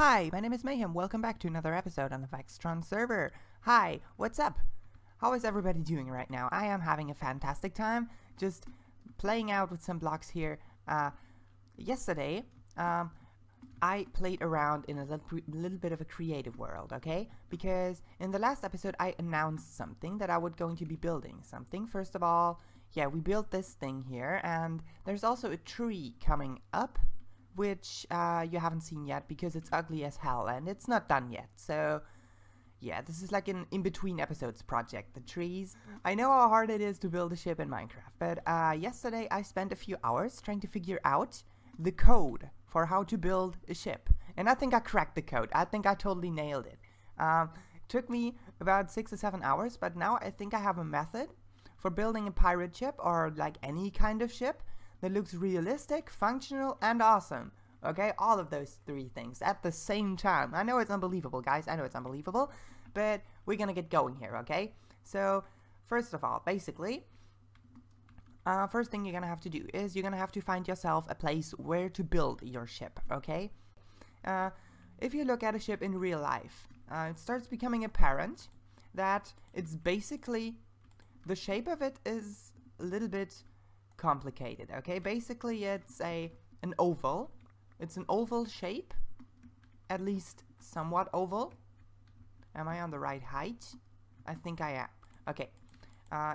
Hi, my name is Mayhem. Welcome back to another episode on the Vextron server. Hi, what's up? How is everybody doing right now? I am having a fantastic time just playing out with some blocks here. Yesterday, I played around in a little bit of a creative world, okay? Because in the last episode, I announced something that I would going to be building. Something, first of all, yeah, we built this thing here, and there's also a tree coming up, which you haven't seen yet because it's ugly as hell and it's not done yet. So yeah, this is like an in-between episodes project, the trees. I know how hard it is to build a ship in Minecraft, but yesterday I spent a few hours trying to figure out the code for how to build a ship, and I think I cracked the code. I think I totally nailed it. Took me about 6 or 7 hours, but now I think I have a method for building a pirate ship, or like any kind of ship that looks realistic, functional, and awesome. Okay, all of those three things at the same time. I know it's unbelievable, guys. I know it's unbelievable, but we're gonna get going here, okay? So, first of all, basically, first thing you're gonna have to do is you're gonna have to find yourself a place where to build your ship, okay? If you look at a ship in real life, it starts becoming apparent that it's basically, the shape of it is a little bit complicated, okay? Basically, it's an oval. It's an oval shape, at least somewhat oval. Am I on the right height? I think I am. Okay.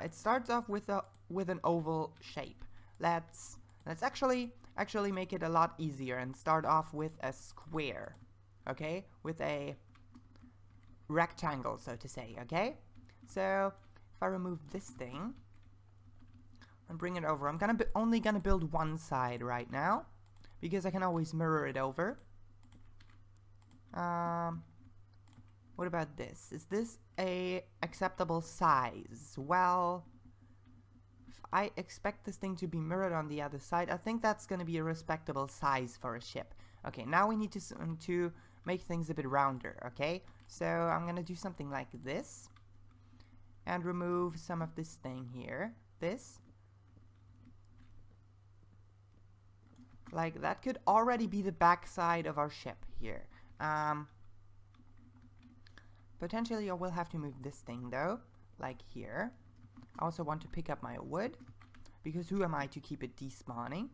It starts off with an oval shape. Let's actually make it a lot easier and start off with a square, okay? With a rectangle, so to say, okay? So if I remove this thing and bring it over, I'm only gonna build one side right now because I can always mirror it over. What about this? Is this a acceptable size? Well, if I expect this thing to be mirrored on the other side, I think that's gonna be a respectable size for a ship. Okay, now we need to make things a bit rounder, okay? So I'm gonna do something like this and remove some of this thing here. This. Like, that could already be the back side of our ship here. Potentially I will have to move this thing though, like here. I also want to pick up my wood, because who am I to keep it despawning?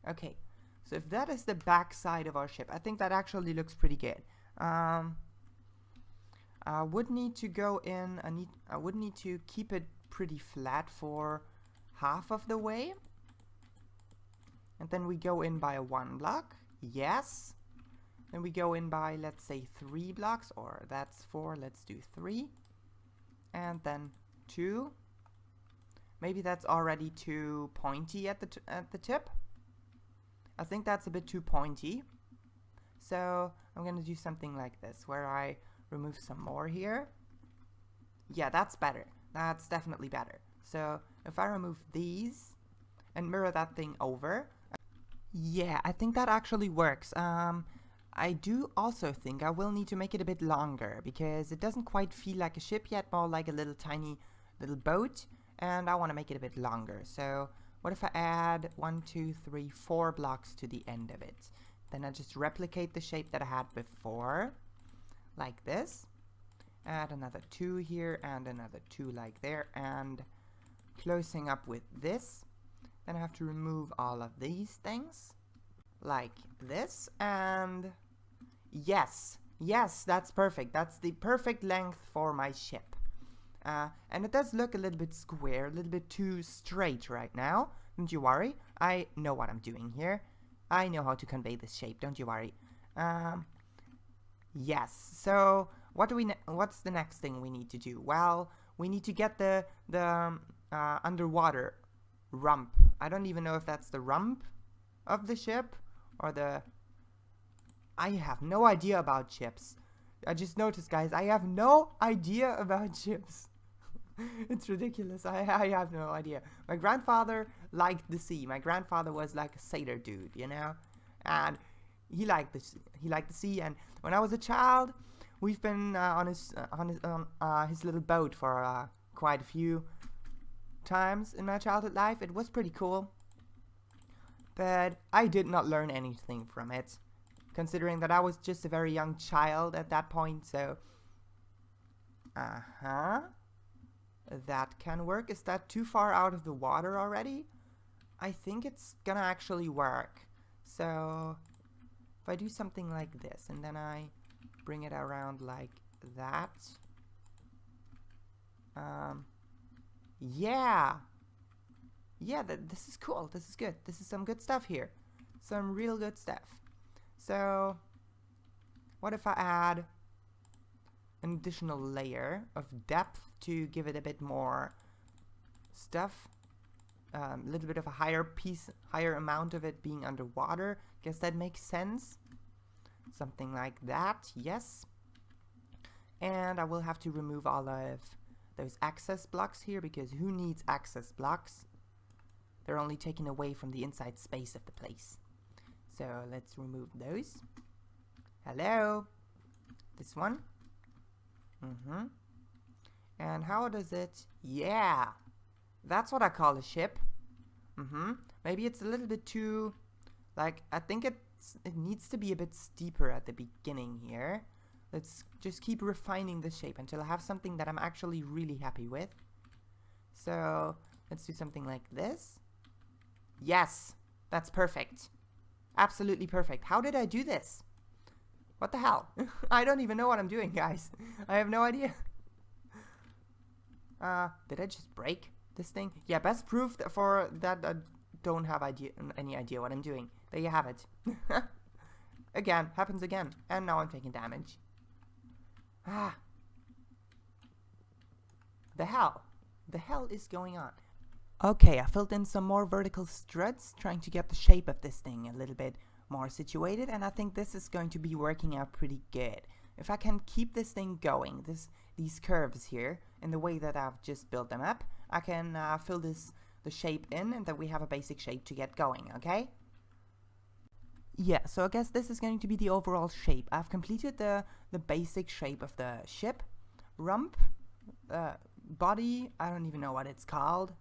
Okay, so if that is the back side of our ship, I think that actually looks pretty good. I would need to go in, I would need to keep it pretty flat for half of the way. And then we go in by 1 block, yes. Then we go in by, let's say, 3 blocks, or that's 4, let's do 3. And then 2. Maybe that's already too pointy at the tip. I think that's a bit too pointy. So I'm gonna do something like this, where I remove some more here. Yeah, that's better. That's definitely better. So if I remove these and mirror that thing over, yeah, I think that actually works. I do also think I will need to make it a bit longer, because it doesn't quite feel like a ship yet, more like a little tiny little boat, and I want to make it a bit longer. So what if I add 1, 2, 3, 4 blocks to the end of it? Then I just replicate the shape that I had before, like this. Add another 2 here, and another 2 like there, and closing up with this. Then I have to remove all of these things, like this, and yes, that's perfect. That's the perfect length for my ship. And it does look a little bit square, a little bit too straight right now. Don't you worry, I know what I'm doing here. I know how to convey this shape, don't you worry. Yes, so what's the next thing we need to do? Well, we need to get the underwater rump. I don't even know if that's the rump of the ship or the... I have no idea about ships. I just noticed, guys, I have no idea about ships. It's ridiculous. I have no idea. My grandfather liked the sea. My grandfather was like a sailor dude, you know, and he liked the sea. And when I was a child, we've been on his little boat for quite a few times in my childhood life. It was pretty cool, but I did not learn anything from it. considering that I was just a very young child at that point, so... That can work. Is that too far out of the water already? I think it's gonna actually work. So, if I do something like this, and then I bring it around like that... yeah! Yeah, this is cool. This is good. This is some good stuff here. Some real good stuff. So, what if I add an additional layer of depth to give it a bit more stuff? A little bit of a higher amount of it being underwater. Guess that makes sense. Something like that, yes. And I will have to remove all of those access blocks here, because who needs access blocks? They're only taken away from the inside space of the place. So let's remove those. Hello. This one. And how does it? Yeah. That's what I call a ship. Maybe it's a little bit too, like, I think it needs to be a bit steeper at the beginning here. Let's just keep refining the shape until I have something that I'm actually really happy with. So let's do something like this. Yes, that's perfect. Absolutely perfect. How did I do this? What the hell? I don't even know what I'm doing, guys. I have no idea. Did I just break this thing? Yeah, best proof for that I don't have any idea what I'm doing. There you have it. Again, happens again. And now I'm taking damage. The hell? The hell is going on? Okay, I filled in some more vertical struts, trying to get the shape of this thing a little bit more situated, and I think this is going to be working out pretty good. If I can keep this thing going, these curves here, in the way that I've just built them up, I can fill the shape in, and then we have a basic shape to get going, okay? Yeah, so I guess this is going to be the overall shape. I've completed the basic shape of the ship. Rump, body, I don't even know what it's called.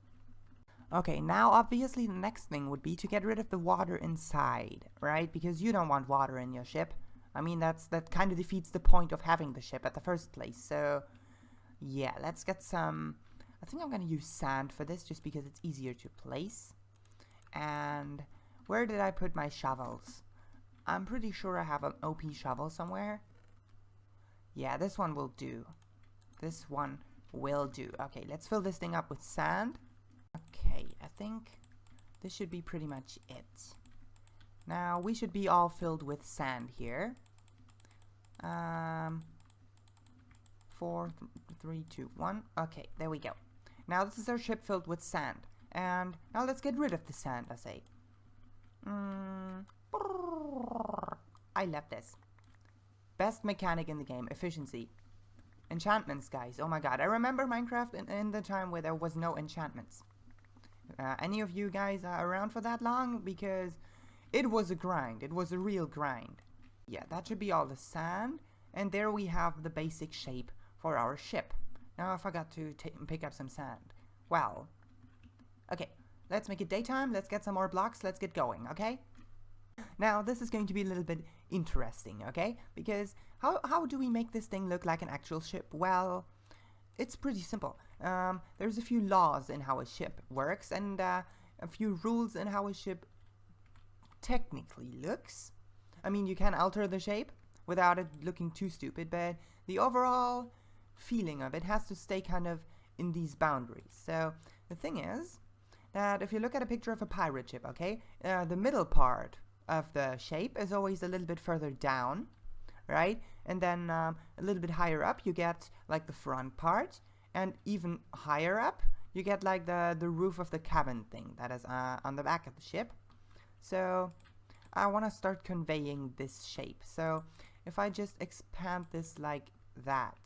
Okay, now obviously the next thing would be to get rid of the water inside, right? Because you don't want water in your ship. I mean, that kind of defeats the point of having the ship at the first place. So, yeah, let's get some... I think I'm going to use sand for this just because it's easier to place. And where did I put my shovels? I'm pretty sure I have an OP shovel somewhere. Yeah, this one will do. This one will do. Okay, let's fill this thing up with sand. Okay, I think this should be pretty much it. Now, we should be all filled with sand here. 4, 3, 2, 1. Okay, there we go. Now, this is our ship filled with sand. And now let's get rid of the sand, I say. I love this. Best mechanic in the game, efficiency. Enchantments, guys. Oh my god, I remember Minecraft in the time where there was no enchantments. Any of you guys are around for that long? Because it was a grind. It was a real grind. Yeah, that should be all the sand. And there we have the basic shape for our ship. Now I forgot to pick up some sand. Well, okay, let's make it daytime. Let's get some more blocks. Let's get going, okay? Now, this is going to be a little bit interesting, okay? Because how do we make this thing look like an actual ship? Well, it's pretty simple. There's a few laws in how a ship works, and a few rules in how a ship technically looks. I mean, you can alter the shape without it looking too stupid, but the overall feeling of it has to stay kind of in these boundaries. So, the thing is that if you look at a picture of a pirate ship, okay, the middle part of the shape is always a little bit further down, right? And then a little bit higher up you get like the front part, and even higher up you get like the roof of the cabin thing that is on the back of the ship. So I want to start conveying this shape. So if I just expand this like that,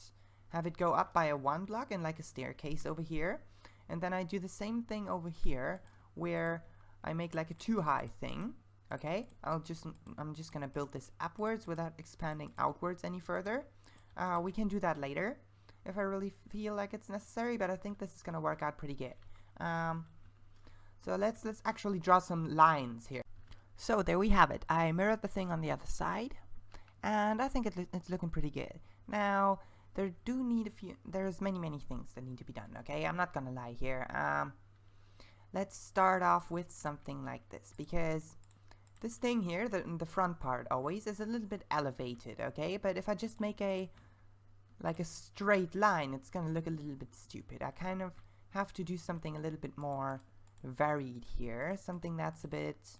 have it go up by a 1 block and like a staircase over here, and then I do the same thing over here where I make like a 2 high thing. Okay, I'm just gonna build this upwards without expanding outwards any further. We can do that later if I really feel like it's necessary, but I think this is gonna work out pretty good. So let's actually draw some lines here. So there we have it. I mirrored the thing on the other side, and I think it's looking pretty good. Now, there's many things that need to be done, okay? I'm not gonna lie here. Let's start off with something like this, because this thing here, the front part always, is a little bit elevated, okay? But if I just make like a straight line, it's gonna look a little bit stupid. I kind of have to do something a little bit more varied here, something that's a bit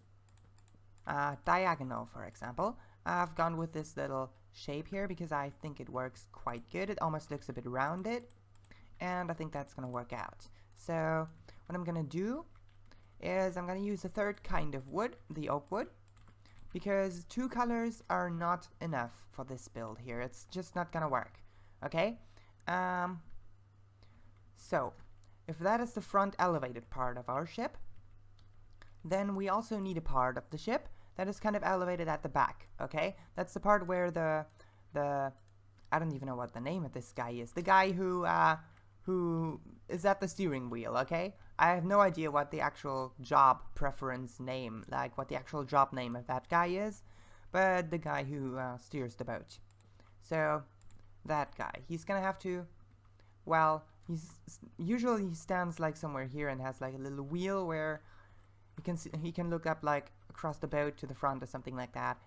diagonal, for example. I've gone with this little shape here because I think it works quite good. It almost looks a bit rounded, and I think that's gonna work out. So what I'm gonna do is I'm gonna use a third kind of wood, the oak wood, because 2 colors are not enough for this build here. It's just not gonna work, okay? So if that is the front elevated part of our ship, then we also need a part of the ship that is kind of elevated at the back, okay? That's the part where the I don't even know what the name of this guy is. The guy who is at the steering wheel, okay? I have no idea what the actual job preference name, like what the actual job name of that guy is, but the guy who steers the boat. So that guy, he's gonna have to, well, usually he stands like somewhere here and has like a little wheel where he can look up like across the boat to the front or something like that.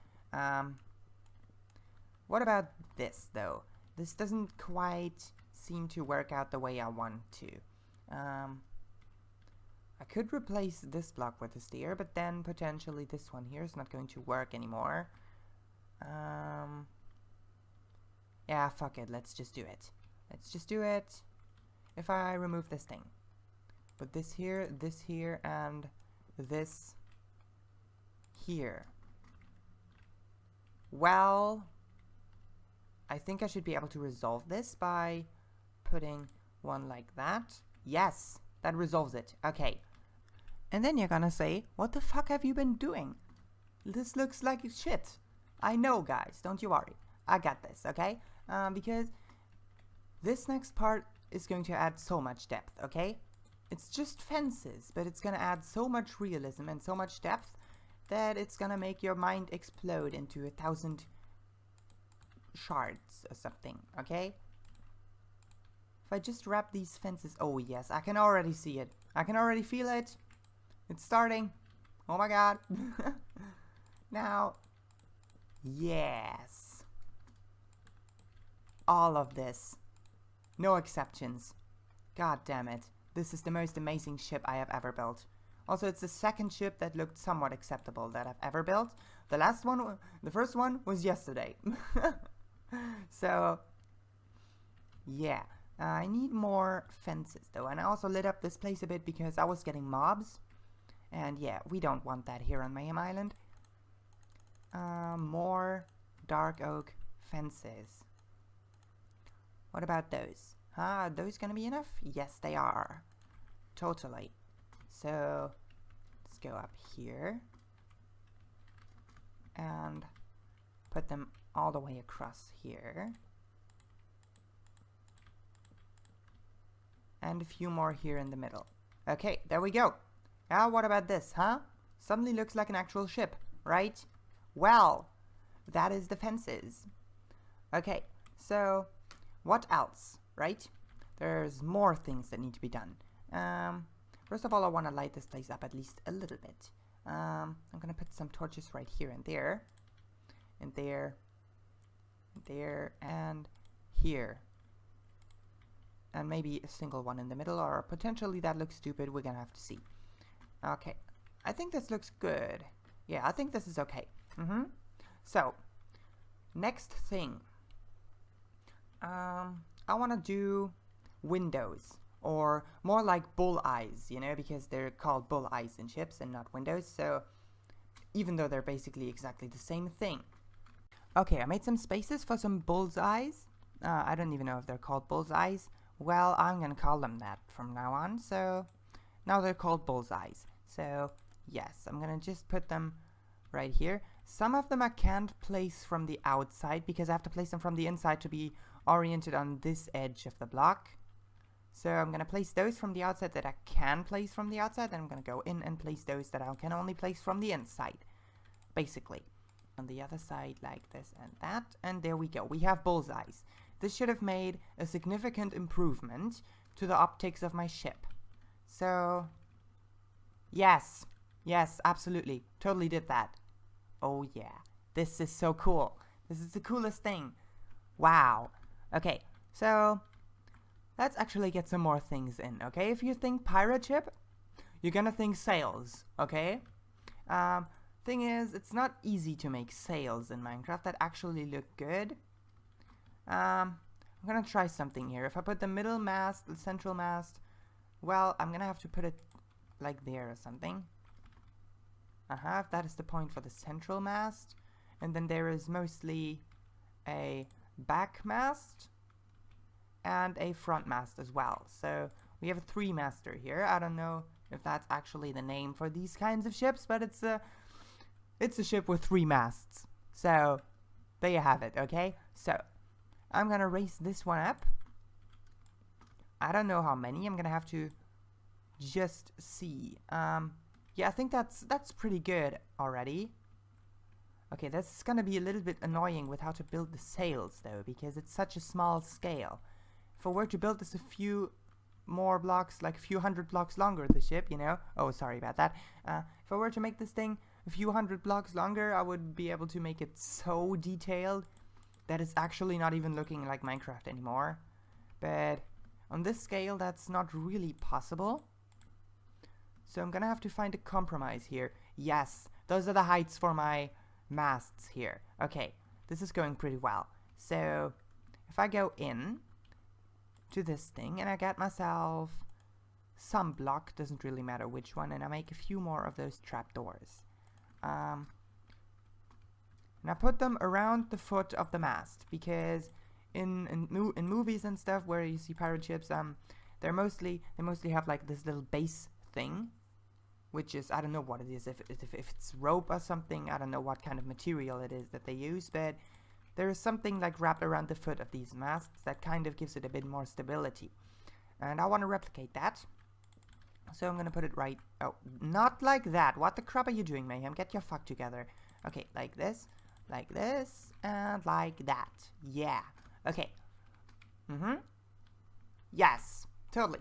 What about this though? This doesn't quite seem to work out the way I want to. I could replace this block with a steer, but then potentially this one here is not going to work anymore. Yeah, fuck it, let's just do it. Let's just do it. If I remove this thing, put this here, and this here. Well, I think I should be able to resolve this by putting one like that. Yes, that resolves it. Okay. And then you're gonna say, what the fuck have you been doing? This looks like shit. I know, guys, don't you worry. I got this, okay? Because this next part is going to add so much depth, okay? It's just fences, but it's gonna add so much realism and so much depth that it's gonna make your mind explode into 1,000 shards or something, okay? If I just wrap these fences, oh yes, I can already see it. I can already feel it. It's starting. Oh my god. Now, yes. All of this. No exceptions. God damn it. This is the most amazing ship I have ever built. Also, it's the second ship that looked somewhat acceptable that I've ever built. The first one was yesterday. So, yeah. I need more fences though, and I also lit up this place a bit because I was getting mobs. And yeah, we don't want that here on MagMayhem Island. More dark oak fences. What about those? Are those gonna be enough? Yes, they are. Totally. So, let's go up here. And put them all the way across here. And a few more here in the middle. Okay, there we go. Now what about this, huh? Suddenly looks like an actual ship, right? Well, that is the fences. Okay, so what else, right? There's more things that need to be done. First of all, I want to light this place up at least a little bit. I'm gonna put some torches right here and there. And there. And there. And here. And maybe a single one in the middle, or potentially that looks stupid. We're gonna have to see. Okay, I think this looks good. Yeah, I think this is okay. So, next thing. I want to do windows, or more like bull eyes, you know, because they're called bull eyes in ships and not windows. So, even though they're basically exactly the same thing. Okay, I made some spaces for some bull's eyes. I don't even know if they're called bull's eyes. Well, I'm gonna call them that from now on. So now they're called bullseyes. So yes, I'm gonna just put them right here. Some of them I can't place from the outside because I have to place them from the inside to be oriented on this edge of the block. So I'm gonna place those from the outside that I can place from the outside. Then I'm gonna go in and place those that I can only place from the inside. basically. On the other side like this and that, and there we go. We have bullseyes. This should have made a significant improvement to the optics of my ship. So, yes, absolutely, totally did that. Oh yeah, this is so cool. This is the coolest thing. Wow. Okay, so let's actually get some more things in, okay? If you think pirate ship, you're gonna think sails, okay? Thing is, it's not easy to make sails in Minecraft that actually look good. I'm gonna try something here. If I put the middle mast, the central mast, well, I'm gonna have to put it like there or something. If that is the point for the central mast. And then there is mostly a back mast and a front mast as well. So we have a 3-master here. I don't know if that's actually the name for these kinds of ships, but it's a ship with 3 masts. So there you have it, okay? So I'm gonna raise this one up. I don't know how many. I'm gonna have to just see. Yeah, I think that's pretty good already. Okay, that's gonna be a little bit annoying with how to build the sails though, because it's such a small scale. If I were to build this a few more blocks, like a few hundred blocks longer, the ship, you know. Oh, sorry about that. If I were to make this thing a few hundred blocks longer, I would be able to make it so detailed that it's actually not even looking like Minecraft anymore. But on this scale, that's not really possible. So I'm gonna have to find a compromise here. Yes, those are the heights for my masts here. Okay, this is going pretty well. So if I go in to this thing and I get myself some block, doesn't really matter which one, and I make a few more of those trapdoors. And I put them around the foot of the mast, because in movies and stuff where you see pirate ships, they mostly have like this little base thing, which is, I don't know what it is, if it's rope or something. I don't know what kind of material it is that they use, but there is something like wrapped around the foot of these masts that kind of gives it a bit more stability. And I want to replicate that. So I'm gonna put it right, oh, not like that. What the crap are you doing, Mayhem? Get your fuck together. Okay, like this, and like that. Yeah, okay. Yes, totally.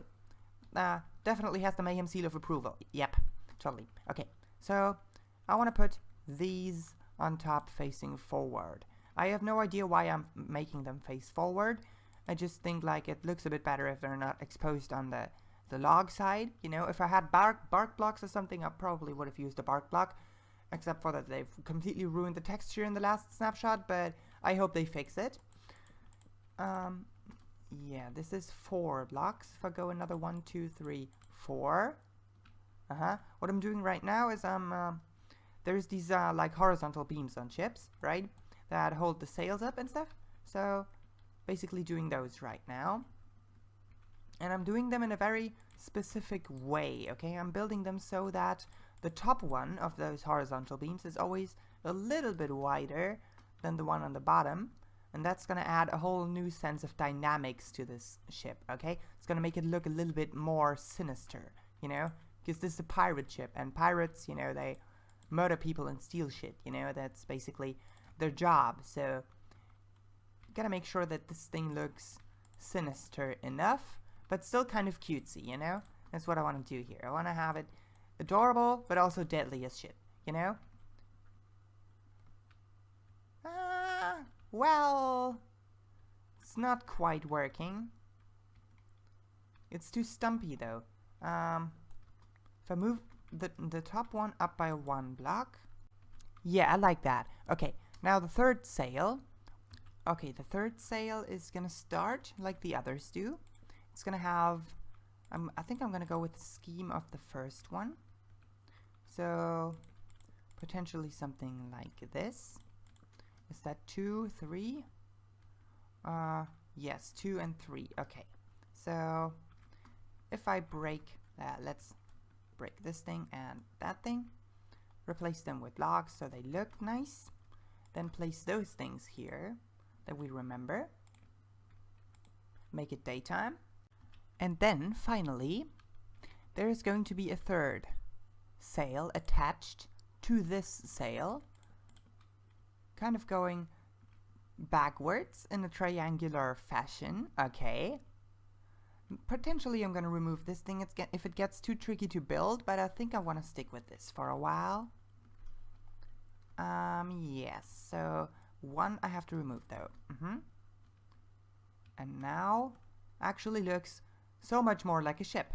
Definitely has the Mayhem seal of approval. Yep, totally. Okay, so I want to put these on top facing forward. I have no idea why I'm making them face forward. I just think like it looks a bit better if they're not exposed on the log side. You know, if I had bark blocks or something, I probably would have used a bark block, except for that they've completely ruined the texture in the last snapshot, but I hope they fix it. Yeah, this is 4 blocks. If I go another 1, 2, 3, 4. What I'm doing right now is there's these like horizontal beams on ships, right, that hold the sails up and stuff. So basically doing those right now. And I'm doing them in a very specific way, okay? I'm building them so that the top one of those horizontal beams is always a little bit wider than the one on the bottom. And that's gonna add a whole new sense of dynamics to this ship, okay? It's gonna make it look a little bit more sinister, you know? Because this is a pirate ship, and pirates, you know, they murder people and steal shit, you know? That's basically their job. So gotta make sure that this thing looks sinister enough, but still kind of cutesy, you know? That's what I want to do here. I want to have it adorable, but also deadly as shit, you know? Well, it's not quite working. It's too stumpy, though. If I move the top one up by 1 block. Yeah, I like that. Okay, now the third sail. Okay, the third sail is gonna start like the others do. It's gonna have, I think I'm gonna go with the scheme of the first one. So, potentially something like this. Is that 2, 3? Yes, 2 and 3. Okay. So, if I break, let's break this thing and that thing. Replace them with logs so they look nice. Then place those things here that we remember. Make it daytime. And then, finally, there is going to be a third sail attached to this sail. kind of going backwards in a triangular fashion. Okay. Potentially I'm gonna remove this thing if it gets too tricky to build, but I think I want to stick with this for a while. Yes, so one I have to remove though. And now actually looks so much more like a ship.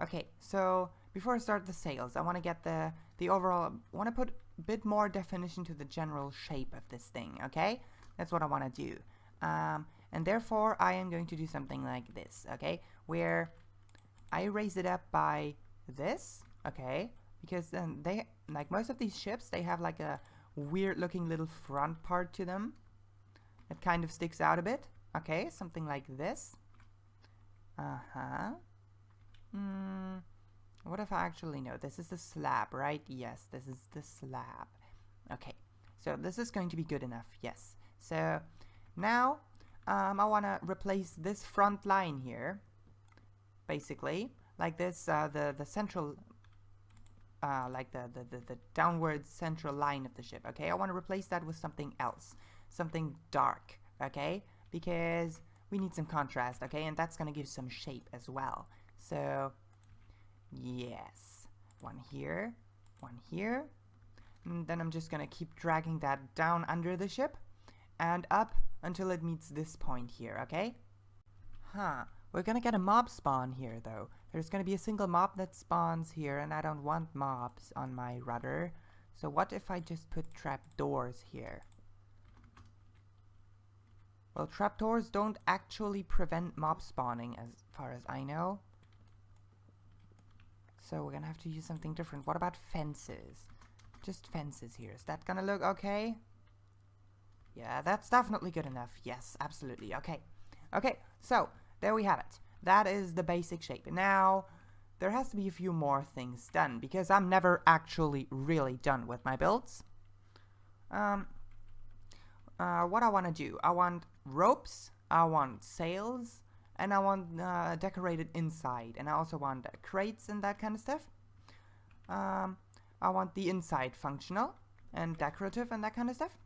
Okay, so before I start the sails, I want to get the overall, I want to put a bit more definition to the general shape of this thing, okay? That's what I want to do. And therefore I am going to do something like this, okay? Where I raise it up by this, okay? Because then they, like most of these ships, they have like a weird looking little front part to them. It kind of sticks out a bit. Okay, something like this. What if I actually know? This is the slab, right? Yes, this is the slab. Okay, so this is going to be good enough, yes. So now I want to replace this front line here, basically, like this, the central, like the downward central line of the ship, okay? I want to replace that with something else, something dark, okay? Because we need some contrast, okay? And that's going to give some shape as well. So, yes, one here, and then I'm just going to keep dragging that down under the ship and up until it meets this point here, okay? We're gonna get a mob spawn here though. There's gonna be a single mob that spawns here, and I don't want mobs on my rudder. So what if I just put trapdoors here? Well, trapdoors don't actually prevent mob spawning as far as I know. So we're gonna have to use something different. What about fences? Just fences here. Is that gonna look okay? Yeah, that's definitely good enough. Yes, absolutely. Okay. Okay, so there we have it. That is the basic shape. Now, there has to be a few more things done because I'm never actually really done with my builds. What I want to do, I want ropes, I want sails, and I want decorated inside, and I also want crates and that kind of stuff. I want the inside functional and decorative and that kind of stuff.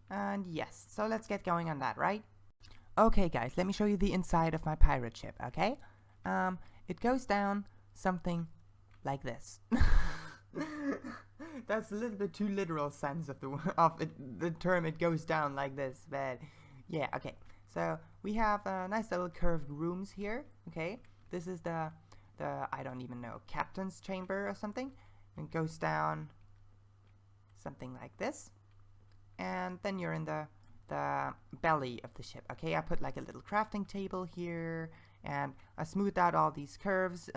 And yes, so let's get going on that, right? Okay guys, let me show you the inside of my pirate ship, okay? It goes down something like this. That's a little bit too literal sense of the term it goes down like this, but yeah, okay. So we have nice little curved rooms here, okay? This is the I don't even know, captain's chamber or something. It goes down something like this. And then you're in the belly of the ship, okay? I put like a little crafting table here, and I smoothed out all these curves.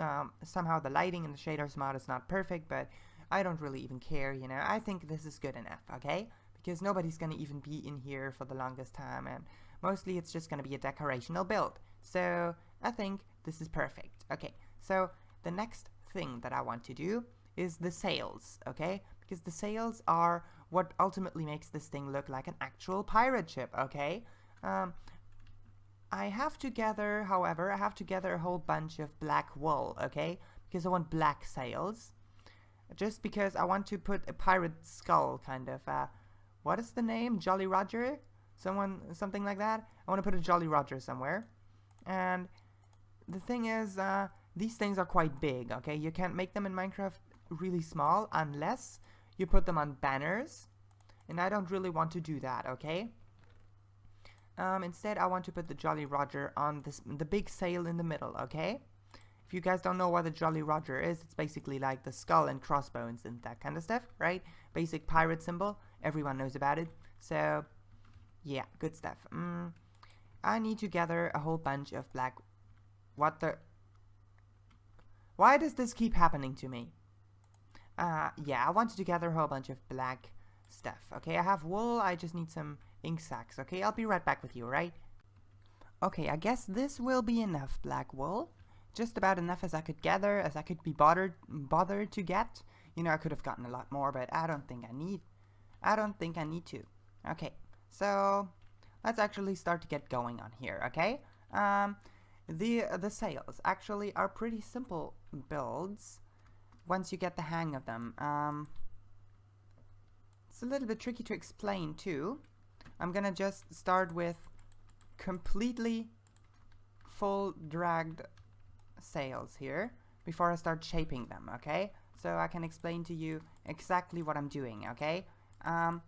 Somehow the lighting in the shaders mod is not perfect, but I don't really even care, you know? I think this is good enough, okay? Because nobody's gonna even be in here for the longest time, and mostly it's just gonna be a decorational build. So I think this is perfect. Okay, so the next thing that I want to do is the sails, okay? Because the sails are what ultimately makes this thing look like an actual pirate ship, okay? I have to gather, however, a whole bunch of black wool, okay? Because I want black sails. Just because I want to put a pirate skull, kind of, what is the name? Jolly Roger? Something like that? I want to put a Jolly Roger somewhere. And the thing is, these things are quite big, okay? You can't make them in Minecraft really small unless you put them on banners, and I don't really want to do that, okay? Instead, I want to put the Jolly Roger on the big sail in the middle, okay? If you guys don't know what the Jolly Roger is, it's basically like the skull and crossbones and that kind of stuff, right? Basic pirate symbol, everyone knows about it. So, yeah, good stuff. I need to gather a whole bunch of black... Why does this keep happening to me? Yeah, I wanted to gather a whole bunch of black stuff. Okay, I have wool, I just need some ink sacks. Okay, I'll be right back with you, right? Okay, I guess this will be enough black wool. Just about enough as I could gather, as I could be bothered to get. You know, I could have gotten a lot more, but I don't think I need to. Okay, so let's actually start to get going on here, okay? The sails actually are pretty simple builds once you get the hang of them. It's a little bit tricky to explain too. I'm gonna just start with completely full dragged sails here before I start shaping them, okay? So I can explain to you exactly what I'm doing, okay? I'm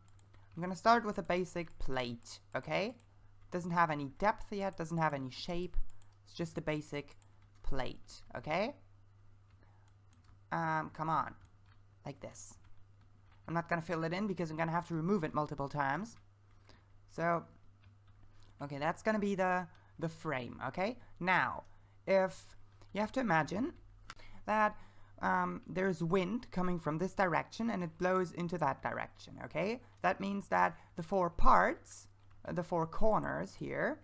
gonna start with a basic plate, okay? Doesn't have any depth yet, doesn't have any shape. It's just a basic plate, okay? Come on, like this. I'm not gonna fill it in because I'm gonna have to remove it multiple times. So, okay, that's gonna be the frame, okay? Now, if you have to imagine that there's wind coming from this direction and it blows into that direction, okay? That means that the four parts, the four corners here,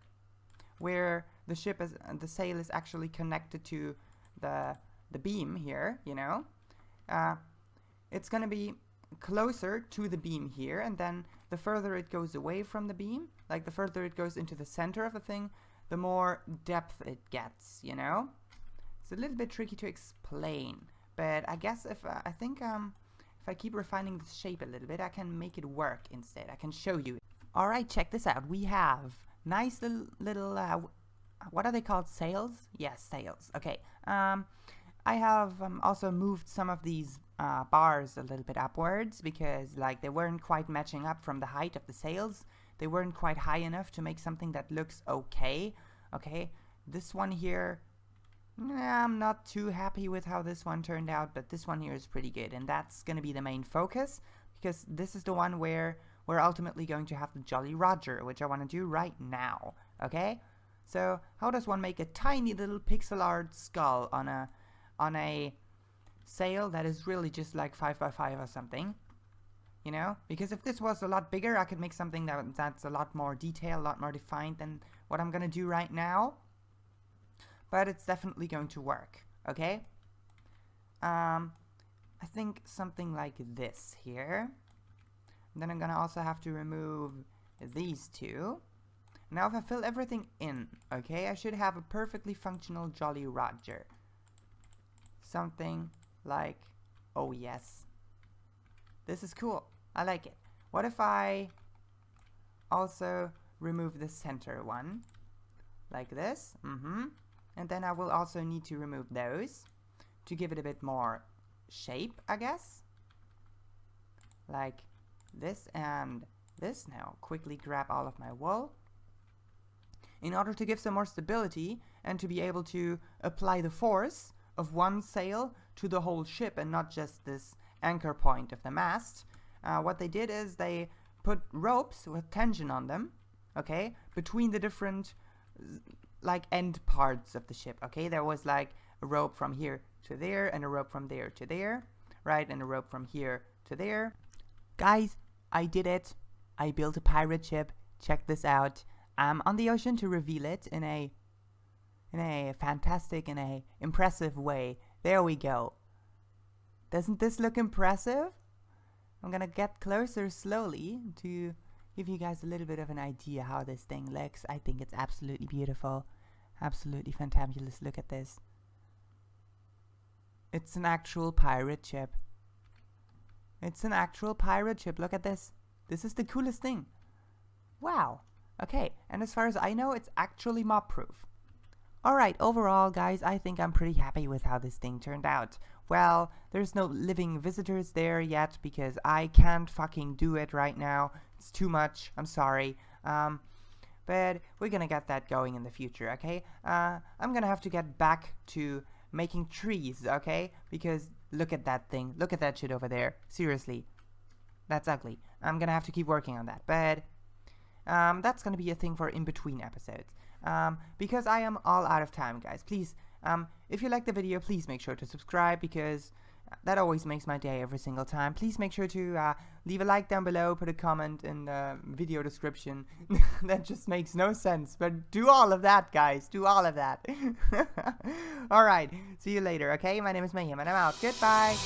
where the ship is, the sail is actually connected to the beam here, you know, it's gonna be closer to the beam here, and then the further it goes away from the beam, like the further it goes into the center of the thing, the more depth it gets, you know? It's a little bit tricky to explain, but I guess if I think if I keep refining the shape a little bit, I can make it work instead. I can show you. Alright, check this out. We have nice little what are they called? Sails? Yes, sails. Okay. I have also moved some of these bars a little bit upwards because like they weren't quite matching up from the height of the sails. They weren't quite high enough to make something that looks okay. Okay, this one here, I'm not too happy with how this one turned out, but this one here is pretty good, and that's gonna be the main focus because this is the one where we're ultimately going to have the Jolly Roger, which I want to do right now. Okay, so how does one make a tiny little pixel art skull on a sail that is really just like 5x5 or something, you know? Because if this was a lot bigger, I could make something that's a lot more detailed, a lot more defined than what I'm gonna do right now. But it's definitely going to work, okay? I think something like this here. And then I'm gonna also have to remove these two. Now if I fill everything in, okay, I should have a perfectly functional Jolly Roger. Something like, oh yes, this is cool, I like it. What if I also remove the center one like this? And then I will also need to remove those to give it a bit more shape, I guess, like this and this. Now quickly grab all of my wool in order to give some more stability and to be able to apply the force of one sail to the whole ship and not just this anchor point of the mast. What they did is they put ropes with tension on them, okay, between the different like end parts of the ship, okay? There was like a rope from here to there and a rope from there to there, right? And a rope from here to there. Guys, I did it. I built a pirate ship. Check this out. I'm on the ocean to reveal it in a fantastic, in a impressive way. There we go. Doesn't this look impressive? I'm gonna get closer slowly to give you guys a little bit of an idea how this thing looks. I think it's absolutely beautiful. Absolutely fantabulous. Look at this. It's an actual pirate ship. It's an actual pirate ship. Look at this. This is the coolest thing. Wow. Okay, and as far as I know, it's actually mob-proof. Alright, overall, guys, I think I'm pretty happy with how this thing turned out. Well, there's no living visitors there yet because I can't fucking do it right now. It's too much. I'm sorry. But we're gonna get that going in the future, okay? I'm gonna have to get back to making trees, okay? Because look at that thing. Look at that shit over there. Seriously. That's ugly. I'm gonna have to keep working on that. But that's gonna be a thing for in-between episodes. Because I am all out of time, guys. Please, if you like the video, please make sure to subscribe because that always makes my day every single time. Please make sure to leave a like down below, put a comment in the video description. That just makes no sense, but do all of that, guys. Do all of that. Alright, see you later, okay? My name is Mayhem and I'm out. Goodbye!